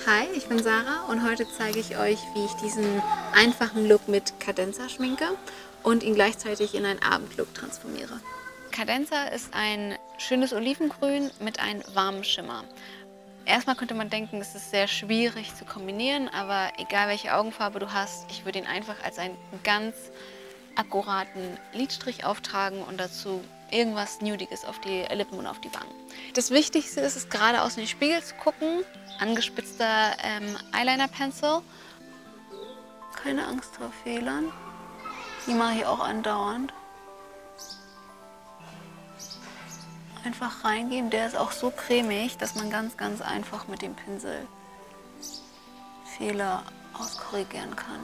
Hi, ich bin Sarah und heute zeige ich euch, wie ich diesen einfachen Look mit Cadenza schminke und ihn gleichzeitig in einen Abendlook transformiere. Cadenza ist ein schönes Olivengrün mit einem warmen Schimmer. Erstmal könnte man denken, es ist sehr schwierig zu kombinieren, aber egal welche Augenfarbe du hast, ich würde ihn einfach als einen ganz akkuraten Lidstrich auftragen und dazu irgendwas Nudiges auf die Lippen und auf die Wangen. Das Wichtigste ist es, geradeaus in den Spiegel zu gucken, angespitzter Eyeliner-Pencil. Keine Angst vor Fehlern, die mache ich auch andauernd. Einfach reingeben, der ist auch so cremig, dass man ganz einfach mit dem Pinsel Fehler auskorrigieren kann.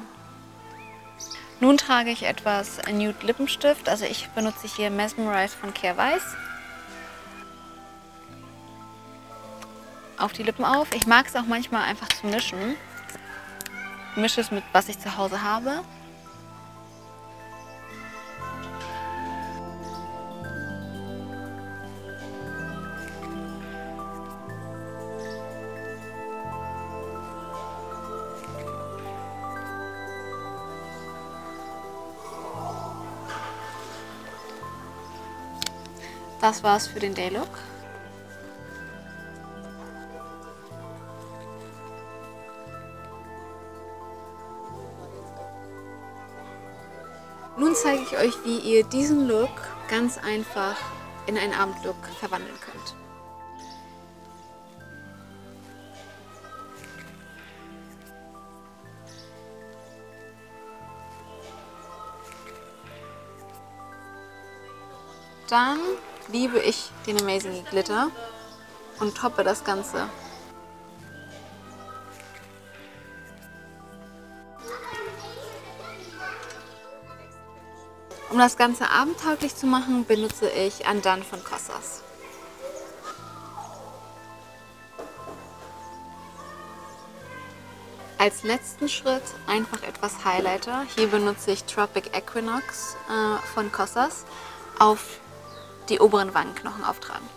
Nun trage ich etwas Nude Lippenstift, also ich benutze hier Mesmerize von Kjaer Weis. Auf die Lippen auf. Ich mag es auch manchmal einfach zu mischen. Ich mische es mit, was ich zu Hause habe. Das war's für den Day-Look. Nun zeige ich euch, wie ihr diesen Look ganz einfach in einen Abendlook verwandeln könnt. Dann liebe ich den Amazing Glitter und toppe das Ganze. Um das Ganze abendtauglich zu machen, benutze ich Undone von Kosas. Als letzten Schritt einfach etwas Highlighter. Hier benutze ich Tropic Equinox von Kosas auf die oberen Wangenknochen auftragen.